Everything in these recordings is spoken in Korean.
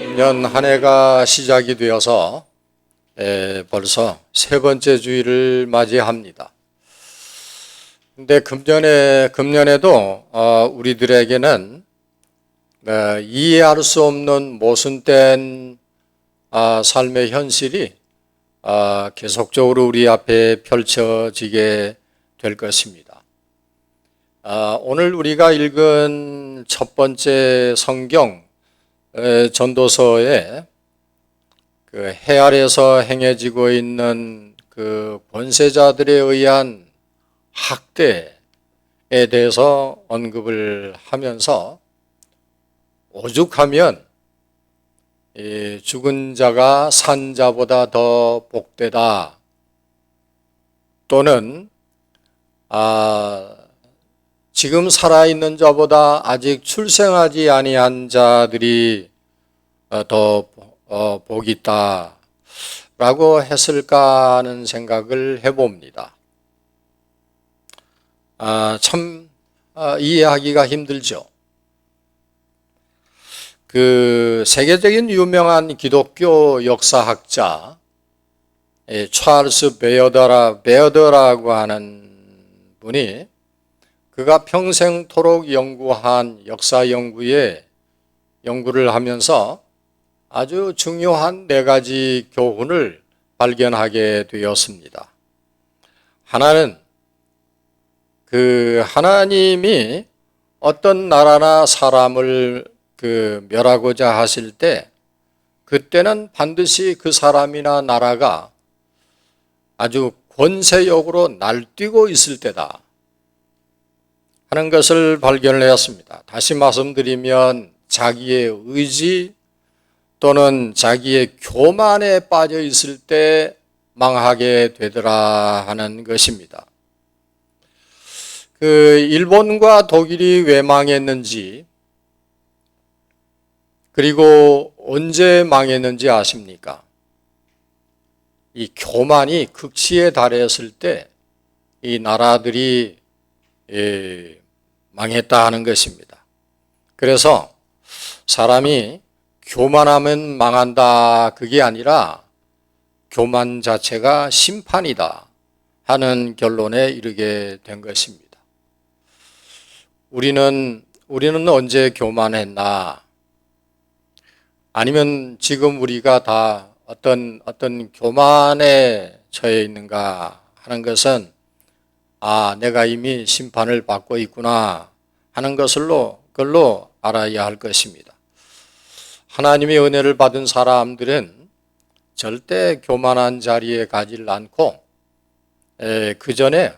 금년 한 해가 시작이 되어서 벌써 세 번째 주일을 맞이합니다. 근데 금년에도 우리들에게는 이해할 수 없는 모순된 삶의 현실이 계속적으로 우리 앞에 펼쳐지게 될 것입니다. 오늘 우리가 읽은 첫 번째 성경 전도서에 그 해 아래에서 행해지고 있는 그 권세자들에 의한 학대에 대해서 언급을 하면서 오죽하면 죽은 자가 산 자보다 더 복되다, 또는 지금 살아있는 자보다 아직 출생하지 아니한 자들이 더 복이 있다 라고 했을까 하는 생각을 해봅니다. 참 이해하기가 힘들죠. 그 세계적인 유명한 기독교 역사학자 찰스 베어더라고 하는 분이 그가 평생토록 연구한 역사 연구를 하면서 아주 중요한 네 가지 교훈을 발견하게 되었습니다. 하나는 그 하나님이 어떤 나라나 사람을 멸하고자 하실 때 그때는 반드시 그 사람이나 나라가 아주 권세욕으로 날뛰고 있을 때다 하는 것을 발견을 했습니다. 다시 말씀드리면 자기의 의지 또는 자기의 교만에 빠져 있을 때 망하게 되더라 하는 것입니다. 일본과 독일이 왜 망했는지, 그리고 언제 망했는지 아십니까? 이 교만이 극치에 달했을 때 이 나라들이 망했다 하는 것입니다. 그래서 사람이 교만하면 망한다, 그게 아니라 교만 자체가 심판이다 하는 결론에 이르게 된 것입니다. 우리는 언제 교만했나? 아니면 지금 우리가 다 어떤 교만에 처해 있는가 하는 것은 내가 이미 심판을 받고 있구나 하는 그걸로 알아야 할 것입니다. 하나님의 은혜를 받은 사람들은 절대 교만한 자리에 가지를 않고 그 전에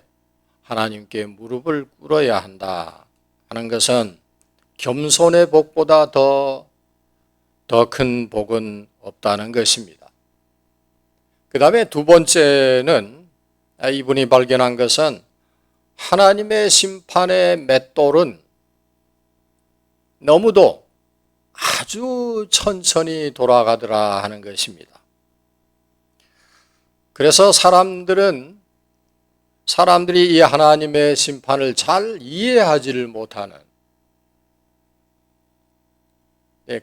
하나님께 무릎을 꿇어야 한다 하는 것은 겸손의 복보다 더 큰 복은 없다는 것입니다. 그 다음에 두 번째는 이분이 발견한 것은 하나님의 심판의 맷돌은 너무도 아주 천천히 돌아가더라 하는 것입니다. 그래서 사람들이 이 하나님의 심판을 잘 이해하지를 못하는,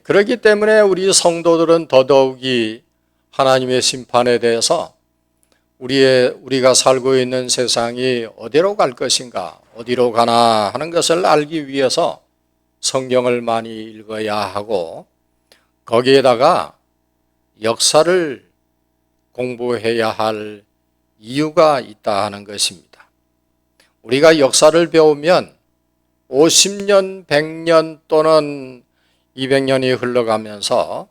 그렇기 때문에 우리 성도들은 더더욱이 하나님의 심판에 대해서 우리가 살고 있는 세상이 어디로 갈 것인가, 어디로 가나 하는 것을 알기 위해서 성경을 많이 읽어야 하고, 거기에다가 역사를 공부해야 할 이유가 있다 하는 것입니다. 우리가 역사를 배우면 50년, 100년 또는 200년이 흘러가면서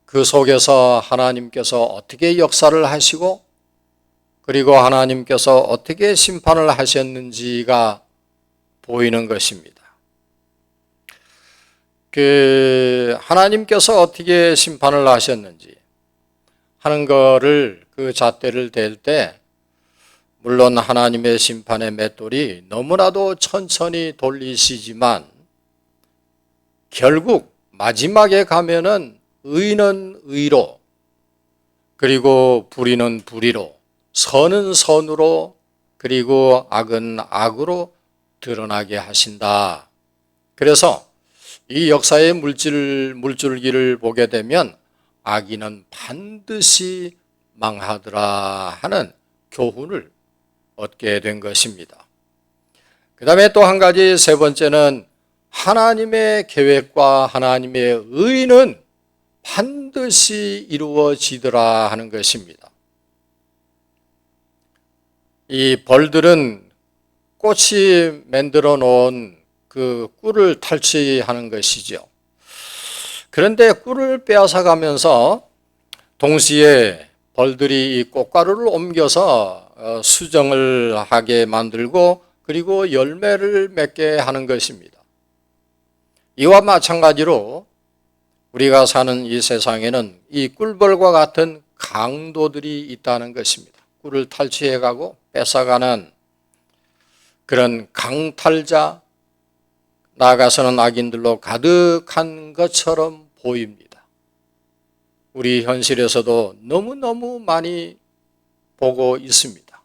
그 속에서 하나님께서 어떻게 역사를 하시고, 그리고 하나님께서 어떻게 심판을 하셨는지가 보이는 것입니다. 하나님께서 어떻게 심판을 하셨는지 하는 거를, 그 잣대를 댈 때 물론 하나님의 심판의 맷돌이 너무나도 천천히 돌리시지만 결국 마지막에 가면은 의는 의로, 그리고 불의는 불의로, 선은 선으로, 그리고 악은 악으로 드러나게 하신다. 그래서 이 역사의 물줄기를 보게 되면 악인은 반드시 망하더라 하는 교훈을 얻게 된 것입니다. 그 다음에 또 한 가지, 세 번째는 하나님의 계획과 하나님의 의는 반드시 이루어지더라 하는 것입니다. 이 벌들은 꽃이 만들어 놓은 그 꿀을 탈취하는 것이죠. 그런데 꿀을 빼앗아 가면서 동시에 벌들이 이 꽃가루를 옮겨서 수정을 하게 만들고 그리고 열매를 맺게 하는 것입니다. 이와 마찬가지로 우리가 사는 이 세상에는 이 꿀벌과 같은 강도들이 있다는 것입니다. 꿀을 탈취해가고 뺏어가는 그런 강탈자, 나아가서는 악인들로 가득한 것처럼 보입니다. 우리 현실에서도 너무너무 많이 보고 있습니다.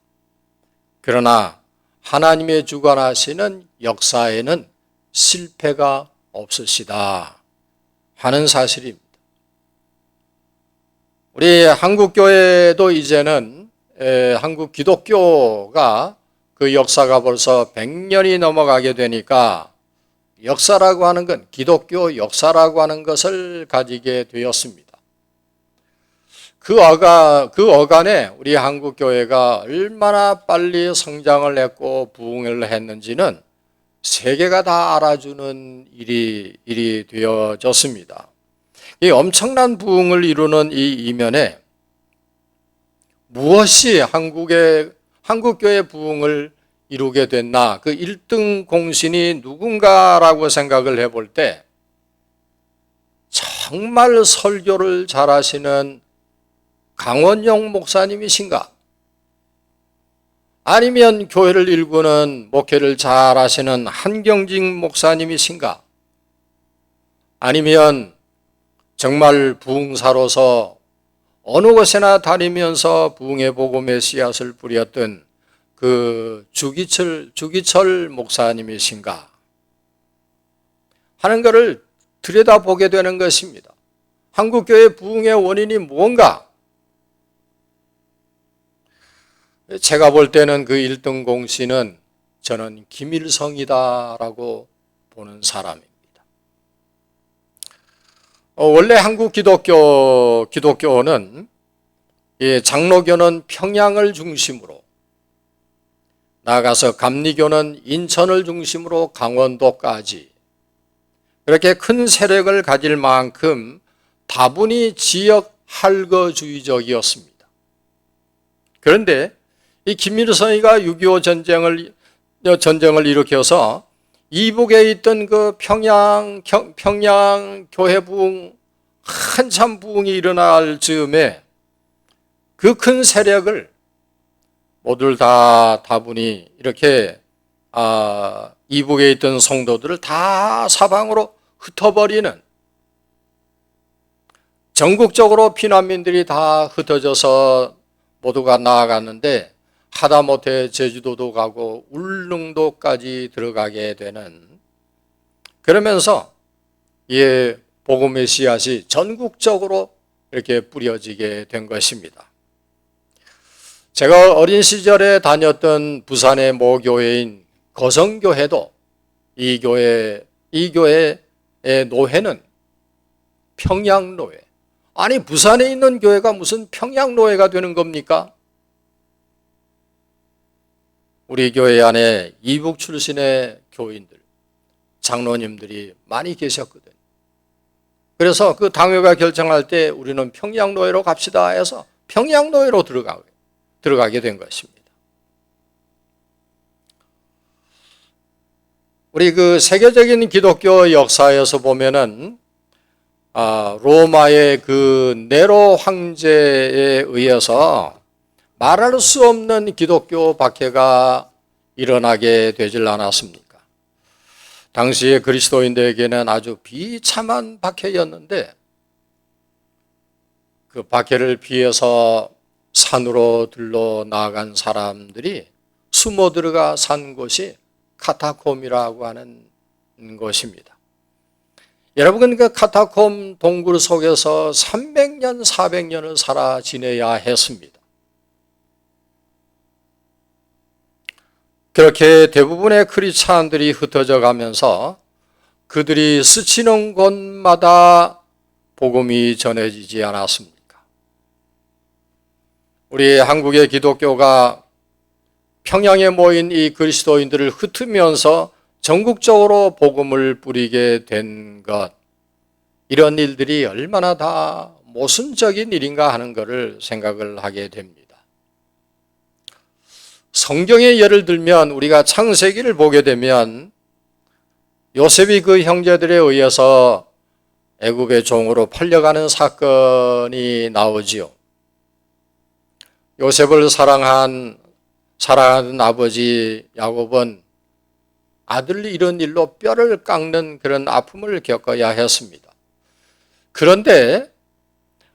그러나 하나님의 주관하시는 역사에는 실패가 없으시다 하는 사실입니다. 우리 한국교회도 이제는 한국 기독교가 그 역사가 벌써 100년이 넘어가게 되니까 역사라고 하는 건, 기독교 역사라고 하는 것을 가지게 되었습니다. 그 어간에 우리 한국교회가 얼마나 빨리 성장을 했고 부흥을 했는지는 세계가 다 알아주는 일이 되어졌습니다. 이 엄청난 부흥을 이루는 이 이면에 무엇이 한국교회 부흥을 이루게 됐나, 그 1등 공신이 누군가라고 생각을 해볼 때 정말 설교를 잘하시는 강원영 목사님이신가? 아니면 교회를 일구는 목회를 잘하시는 한경직 목사님이신가? 아니면 정말 부흥사로서 어느 곳에나 다니면서 부흥의 복음의 씨앗을 뿌렸던 그 주기철 목사님이신가 하는 것을 들여다보게 되는 것입니다. 한국교회 부흥의 원인이 무언가? 제가 볼 때는 그 1등 공신은 저는 김일성이다라고 보는 사람입니다. 원래 한국 기독교는 장로교는 평양을 중심으로, 나아가서 감리교는 인천을 중심으로 강원도까지 그렇게 큰 세력을 가질 만큼 다분히 지역 할거주의적이었습니다. 그런데 이 김일성이가 6.25 전쟁을 일으켜서 이북에 있던 그 평양 교회 부흥, 한참 부흥이 일어날 즈음에 그 큰 세력을 모두 다 다분히 이렇게 이북에 있던 성도들을 다 사방으로 흩어버리는, 전국적으로 피난민들이 다 흩어져서 모두가 나아갔는데 하다못해 제주도도 가고 울릉도까지 들어가게 되는, 그러면서 이 복음의 씨앗이 전국적으로 이렇게 뿌려지게 된 것입니다. 제가 어린 시절에 다녔던 부산의 모교회인 거성교회도 이 교회의 노회는 평양노회. 아니, 부산에 있는 교회가 무슨 평양노회가 되는 겁니까? 우리 교회 안에 이북 출신의 교인들, 장로님들이 많이 계셨거든요. 그래서 그 당회가 결정할 때 우리는 평양노회로 갑시다 해서 평양노회로 들어가게 된 것입니다. 우리 그 세계적인 기독교 역사에서 보면은 로마의 그 네로 황제에 의해서 말할 수 없는 기독교 박해가 일어나게 되질 않았습니까? 당시의 그리스도인들에게는 아주 비참한 박해였는데 그 박해를 피해서 산으로 들러 나아간 사람들이 숨어 들어가 산 곳이 카타콤이라고 하는 곳입니다. 여러분, 그 카타콤 동굴 속에서 300년, 400년을 살아 지내야 했습니다. 그렇게 대부분의 크리스찬들이 흩어져 가면서 그들이 스치는 곳마다 복음이 전해지지 않았습니까? 우리 한국의 기독교가 평양에 모인 이 그리스도인들을 흩으면서 전국적으로 복음을 뿌리게 된 것, 이런 일들이 얼마나 다 모순적인 일인가 하는 것을 생각을 하게 됩니다. 성경의 예를 들면 우리가 창세기를 보게 되면 요셉이 그 형제들에 의해서 애굽의 종으로 팔려가는 사건이 나오지요. 요셉을 사랑하는 아버지 야곱은 아들 잃은 일로 뼈를 깎는 그런 아픔을 겪어야 했습니다. 그런데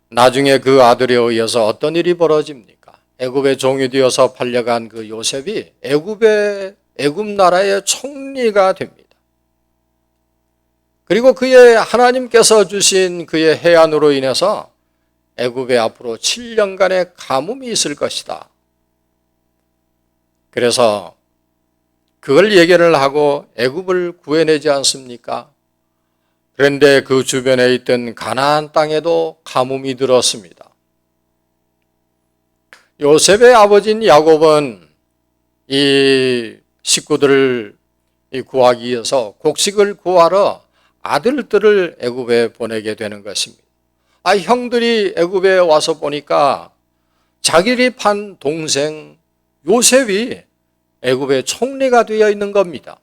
나중에 그 아들에 의해서 어떤 일이 벌어집니까? 애굽의 종이 되어서 팔려간 그 요셉이 애굽 나라의 총리가 됩니다. 그리고 그의 하나님께서 주신 그의 해안으로 인해서 애굽에 앞으로 7년간의 가뭄이 있을 것이다. 그래서 그걸 예견을 하고 애굽을 구해내지 않습니까? 그런데 그 주변에 있던 가나안 땅에도 가뭄이 들었습니다. 요셉의 아버지인 야곱은 이 식구들을 구하기 위해서 곡식을 구하러 아들들을 애굽에 보내게 되는 것입니다. 형들이 애굽에 와서 보니까 자기들이 판 동생 요셉이 애굽의 총리가 되어 있는 겁니다.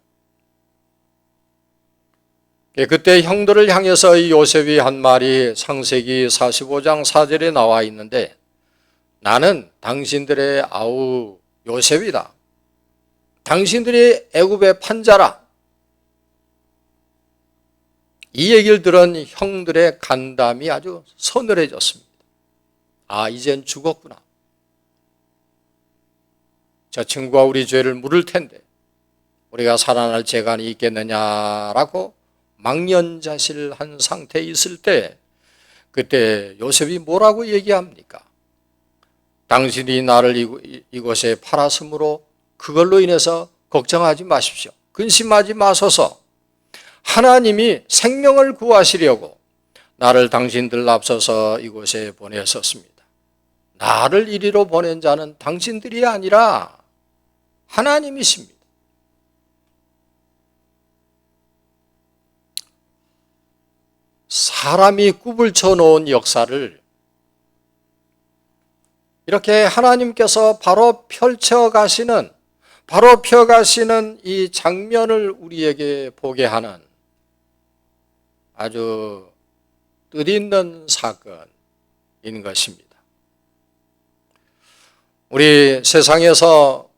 그때 형들을 향해서 이 요셉이 한 말이 창세기 45장 4절에 나와 있는데, 나는 당신들의 아우 요셉이다. 당신들이 애굽의 판자라. 이 얘기를 들은 형들의 간담이 아주 서늘해졌습니다. 이젠 죽었구나. 저 친구가 우리 죄를 물을 텐데 우리가 살아날 재간이 있겠느냐라고 망연자실한 상태에 있을 때, 그때 요셉이 뭐라고 얘기합니까? 당신이 나를 이곳에 팔았으므로 그걸로 인해서 걱정하지 마십시오. 근심하지 마소서. 하나님이 생명을 구하시려고 나를 당신들 앞서서 이곳에 보내셨습니다. 나를 이리로 보낸 자는 당신들이 아니라 하나님이십니다. 사람이 꿈을 쳐놓은 역사를 이렇게 하나님께서 바로 펴가시는 이 장면을 우리에게 보게 하는 아주 뜻있는 사건인 것입니다. 우리 세상에서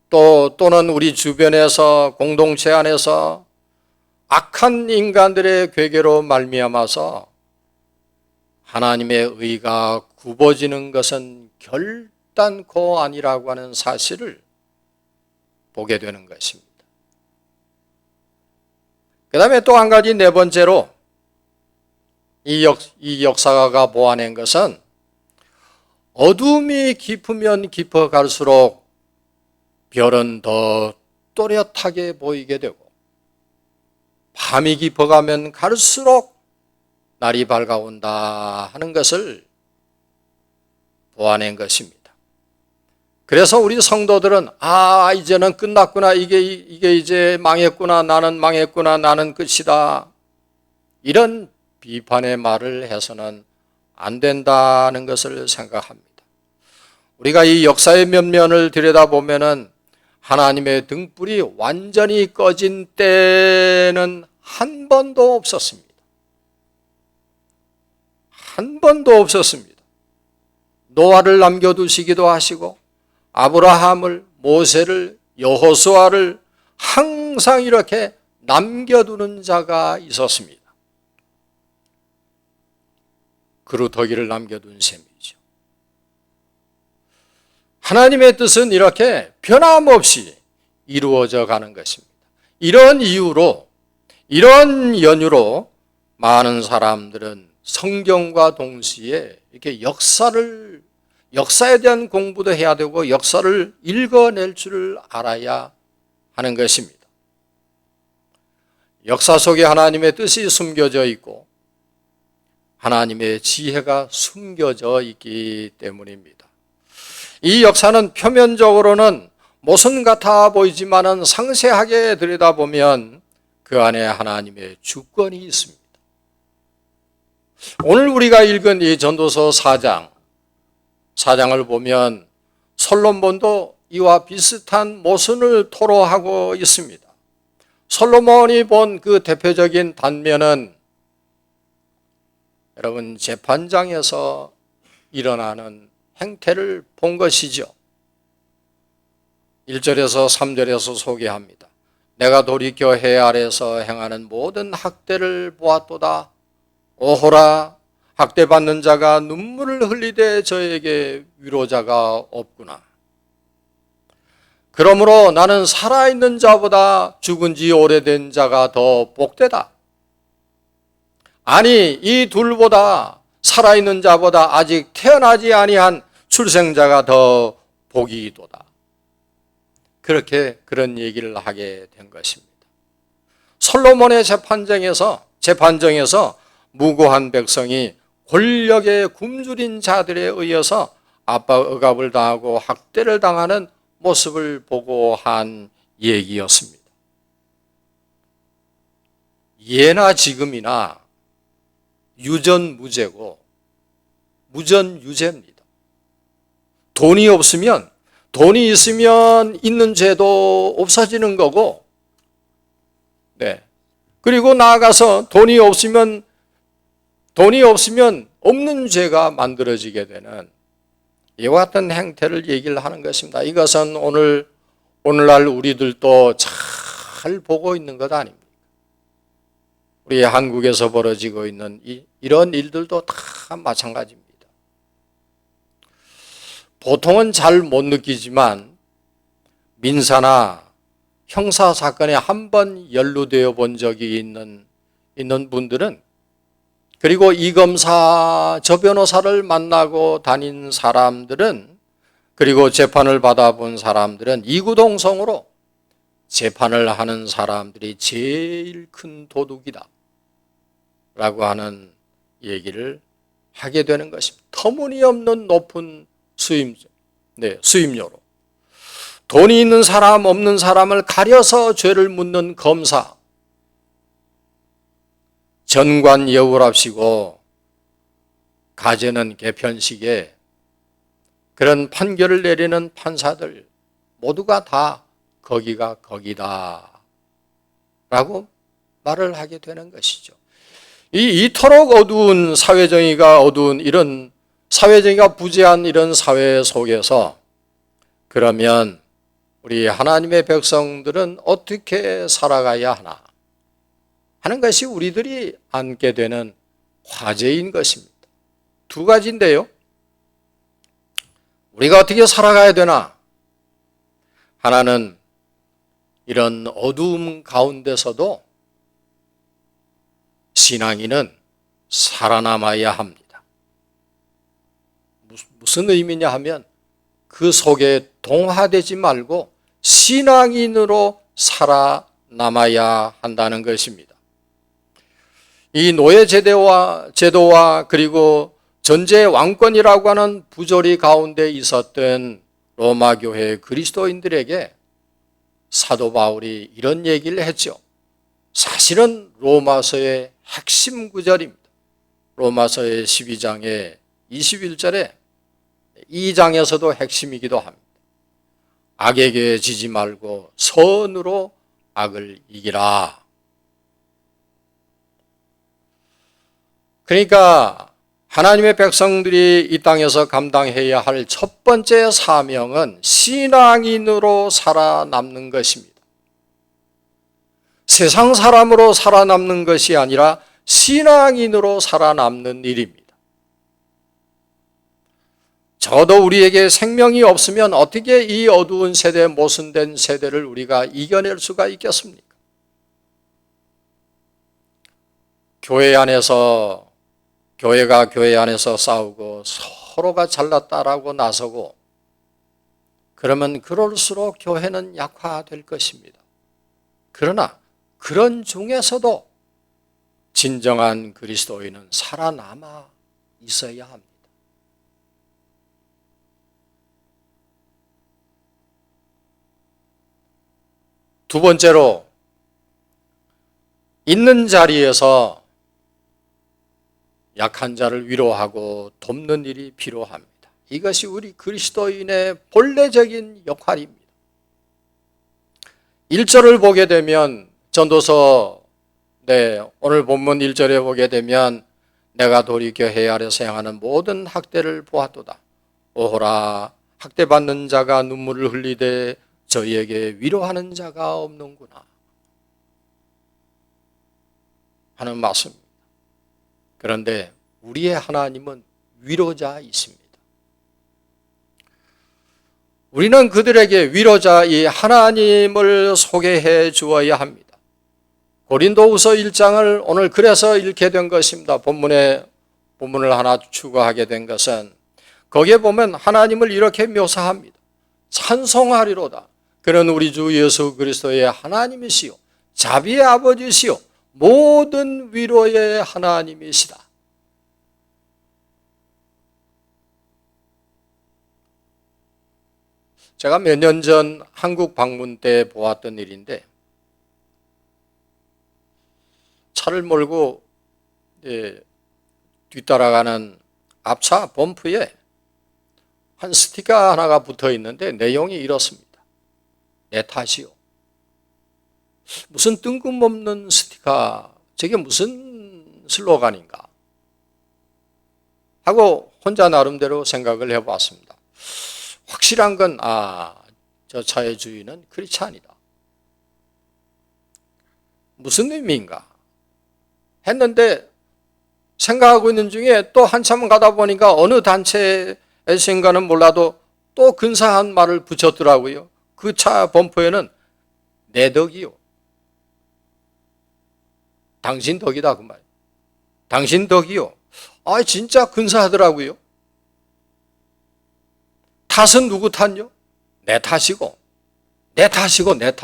또는 우리 주변에서 공동체 안에서 악한 인간들의 괴계로 말미암아서 하나님의 의가 굽어지는 것은 결단코 아니라고 하는 사실을 보게 되는 것입니다. 그 다음에 또 한 가지, 네 번째로 이 역사가가 보아낸 것은 어둠이 깊으면 깊어갈수록 별은 더 또렷하게 보이게 되고, 밤이 깊어가면 갈수록 날이 밝아온다 하는 것을 보아낸 것입니다. 그래서 우리 성도들은 이제는 끝났구나, 이게 이제 망했구나, 나는 망했구나, 나는 끝이다, 이런 비판의 말을 해서는 안 된다는 것을 생각합니다. 우리가 이 역사의 면면을 들여다보면은 하나님의 등불이 완전히 꺼진 때는 한 번도 없었습니다. 한 번도 없었습니다. 노아를 남겨두시기도 하시고 아브라함을, 모세를, 여호수아를 항상 이렇게 남겨두는 자가 있었습니다. 그루터기를 남겨둔 셈이죠. 하나님의 뜻은 이렇게 변함없이 이루어져 가는 것입니다. 이런 이유로 이런 연유로 많은 사람들은 성경과 동시에 이렇게 역사에 대한 공부도 해야 되고 역사를 읽어낼 줄 알아야 하는 것입니다. 역사 속에 하나님의 뜻이 숨겨져 있고 하나님의 지혜가 숨겨져 있기 때문입니다. 이 역사는 표면적으로는 모순 같아 보이지만은 상세하게 들여다보면 그 안에 하나님의 주권이 있습니다. 오늘 우리가 읽은 이 전도서 4장을 보면 솔로몬도 이와 비슷한 모순을 토로하고 있습니다. 솔로몬이 본 그 대표적인 단면은 여러분 재판장에서 일어나는 행태를 본 것이죠. 1절에서 3절에서 소개합니다. 내가 돌이켜 해 아래에서 행하는 모든 학대를 보았도다. 오호라, 학대받는 자가 눈물을 흘리되 저에게 위로자가 없구나. 그러므로 나는 살아있는 자보다 죽은 지 오래된 자가 더 복되다. 아니, 이 둘보다 살아있는 자보다 아직 태어나지 아니한 출생자가 더 복이도다. 그렇게 그런 얘기를 하게 된 것입니다. 솔로몬의 재판정에서 무고한 백성이 권력에 굶주린 자들에 의해서 압박 억압을 당하고 학대를 당하는 모습을 보고 한 얘기였습니다. 예나 지금이나 유전무죄고 무전유죄입니다. 돈이 있으면 있는 죄도 없어지는 거고, 그리고 나아가서 돈이 없으면 없는 죄가 만들어지게 되는 이와 같은 행태를 얘기를 하는 것입니다. 이것은 오늘날 우리들도 잘 보고 있는 것 아닙니까? 우리 한국에서 벌어지고 있는 이런 일들도 다 마찬가지입니다. 보통은 잘 못 느끼지만 민사나 형사 사건에 한 번 연루되어 본 적이 있는 분들은, 그리고 이 검사 저 변호사를 만나고 다닌 사람들은, 그리고 재판을 받아본 사람들은 이구동성으로 재판을 하는 사람들이 제일 큰 도둑이다 라고 하는 얘기를 하게 되는 것입니다. 터무니없는 높은 수임료로 돈이 있는 사람 없는 사람을 가려서 죄를 묻는 검사, 전관예우랍시고 가재는 개편식에 그런 판결을 내리는 판사들 모두가 다 거기가 거기다 라고 말을 하게 되는 것이죠. 이토록 어두운 사회정의가 부재한 이런 사회 속에서 그러면 우리 하나님의 백성들은 어떻게 살아가야 하나 하는 것이 우리들이 안게 되는 과제인 것입니다. 두 가지인데요. 우리가 어떻게 살아가야 되나? 하나는 이런 어두움 가운데서도 신앙인은 살아남아야 합니다. 무슨 의미냐 하면 그 속에 동화되지 말고 신앙인으로 살아남아야 한다는 것입니다. 이 노예 제도와 그리고 전제 왕권이라고 하는 부조리 가운데 있었던 로마 교회 그리스도인들에게 사도 바울이 이런 얘기를 했죠. 사실은 로마서의 핵심 구절입니다. 로마서의 12장의 21절에 이 장에서도 핵심이기도 합니다. 악에게 지지 말고 선으로 악을 이기라. 그러니까 하나님의 백성들이 이 땅에서 감당해야 할 첫 번째 사명은 신앙인으로 살아남는 것입니다. 세상 사람으로 살아남는 것이 아니라 신앙인으로 살아남는 일입니다. 저도 우리에게 생명이 없으면 어떻게 이 어두운 세대, 모순된 세대를 우리가 이겨낼 수가 있겠습니까? 교회 안에서 교회가 교회 안에서 싸우고 서로가 잘났다라고 나서고 그러면 그럴수록 교회는 약화될 것입니다. 그러나 그런 중에서도 진정한 그리스도인은 살아남아 있어야 합니다. 두 번째로 있는 자리에서 약한 자를 위로하고 돕는 일이 필요합니다. 이것이 우리 그리스도인의 본래적인 역할입니다. 1절을 보게 되면 전도서 오늘 본문 1절에 보게 되면 내가 돌이켜 해 아래서 행하는 모든 학대를 보았도다. 오호라 학대받는 자가 눈물을 흘리되 저희에게 위로하는 자가 없는구나 하는 말씀입니다. 그런데 우리의 하나님은 위로자이십니다. 우리는 그들에게 위로자 이 하나님을 소개해 주어야 합니다. 고린도후서 1장을 오늘 그래서 읽게 된 것입니다. 본문을 하나 추가하게 된 것은 거기에 보면 하나님을 이렇게 묘사합니다. 찬송하리로다. 그는 우리 주 예수 그리스도의 하나님이시요 자비의 아버지시요 모든 위로의 하나님이시다. 제가 몇 년 전 한국 방문 때 보았던 일인데 차를 몰고 뒤따라가는 앞차 범프에 한 스티커 하나가 붙어 있는데 내용이 이렇습니다. 내 탓이요. 무슨 뜬금없는 스티커, 저게 무슨 슬로건인가 하고 혼자 나름대로 생각을 해봤습니다. 확실한 건 저 차의 주인은 크리스찬이다. 무슨 의미인가 했는데 생각하고 있는 중에 또 한참 가다 보니까 어느 단체에서인가는 몰라도 또 근사한 말을 붙였더라고요. 그 차 범퍼에는 내 덕이요. 당신 덕이다 그 말이에요. 당신 덕이요. 진짜 근사하더라고요. 탓은 누구 탓요? 내 탓이고 내 탓이고 내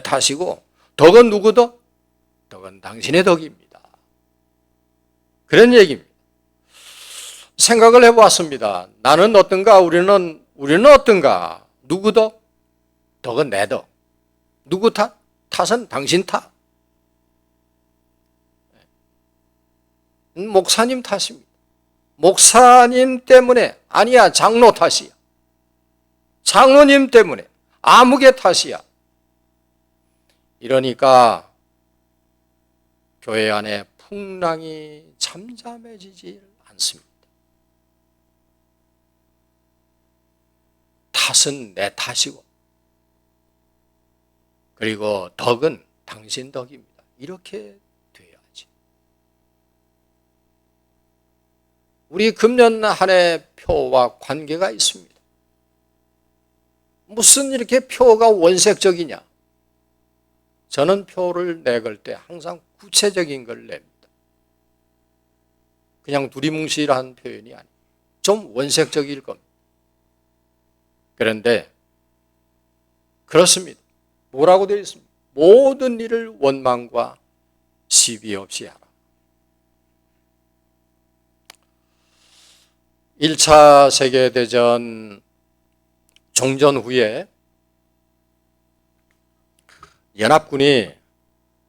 탓이고 덕은 누구 덕? 덕은 당신의 덕입니다. 그런 얘기입니다. 생각을 해보았습니다. 나는 어떤가? 우리는 어떤가? 누구 덕? 덕은 내 덕. 누구 탓? 탓은 당신 탓. 목사님 탓입니다. 목사님 때문에 아니야 장로 탓이야. 장로님 때문에 아무개 탓이야. 이러니까 교회 안에 풍랑이 잠잠해지지 않습니다. 탓은 내 탓이고 그리고 덕은 당신 덕입니다. 이렇게 돼야지. 우리 금년 한 해 표와 관계가 있습니다. 무슨 이렇게 표가 원색적이냐? 저는 표를 내걸 때 항상 구체적인 걸 냅니다. 그냥 두리뭉실한 표현이 아니에요. 좀 원색적일 겁니다. 그런데 그렇습니다. 뭐라고 되어 있습니까? 모든 일을 원망과 시비 없이 하라. 1차 세계대전 종전 후에 연합군이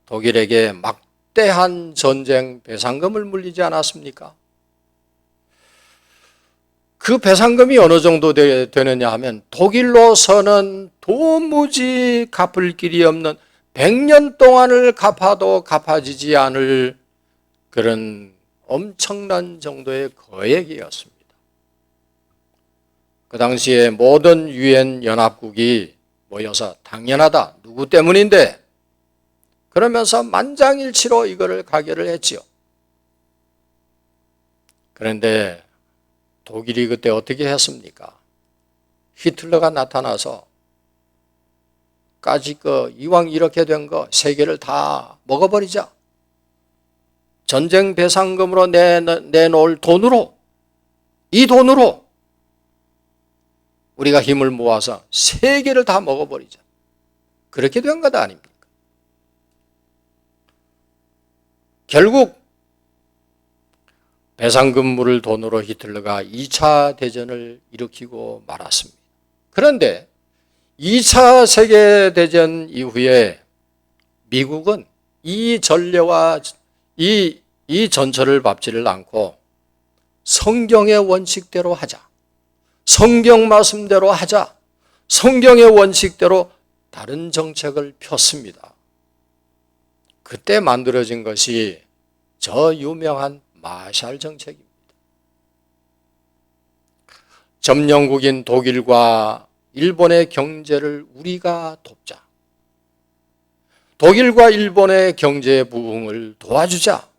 독일에게 막대한 전쟁 배상금을 물리지 않았습니까? 그 배상금이 어느 정도 되느냐 하면 독일로서는 도무지 갚을 길이 없는 100년 동안을 갚아도 갚아지지 않을 그런 엄청난 정도의 거액이었습니다. 그 당시에 모든 유엔 연합국이 모여서 당연하다. 누구 때문인데? 그러면서 만장일치로 이거를 가결을 했지요. 그런데 독일이 그때 어떻게 했습니까? 히틀러가 나타나서 까짓 거 이왕 이렇게 된 거 세계를 다 먹어버리자. 전쟁 배상금으로 내놓을 돈으로, 이 돈으로 우리가 힘을 모아서 세계를 다 먹어버리자. 그렇게 된 것 아닙니까? 결국 배상금물을 돈으로 히틀러가 2차 대전을 일으키고 말았습니다. 그런데 2차 세계대전 이후에 미국은 이 전례와 이 전철을 밟지를 않고 성경의 원칙대로 하자, 성경 말씀대로 하자, 성경의 원칙대로 다른 정책을 폈습니다. 그때 만들어진 것이 저 유명한 마샬 정책입니다. 점령국인 독일과 일본의 경제를 우리가 돕자. 독일과 일본의 경제 부흥을 도와주자.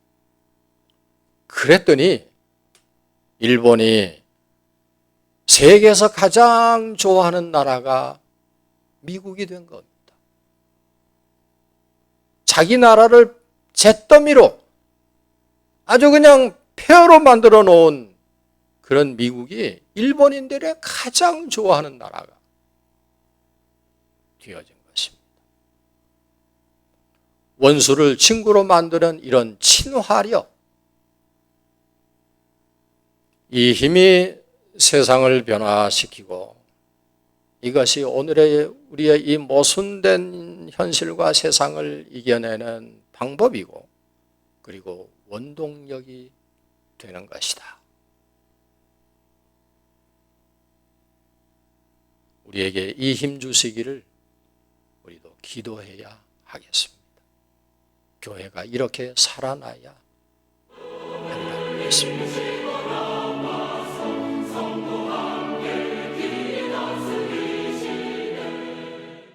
그랬더니 일본이 세계에서 가장 좋아하는 나라가 미국이 된 겁니다. 자기 나라를 잿더미로 아주 그냥 폐허로 만들어 놓은 그런 미국이 일본인들의 가장 좋아하는 나라가 되어진 것입니다. 원수를 친구로 만드는 이런 친화력, 이 힘이 세상을 변화시키고 이것이 오늘의 우리의 이 모순된 현실과 세상을 이겨내는 방법이고 그리고 원동력이 되는 것이다. 우리에게 이 힘 주시기를 우리도 기도해야 하겠습니다. 교회가 이렇게 살아나야 한다는 것입니다.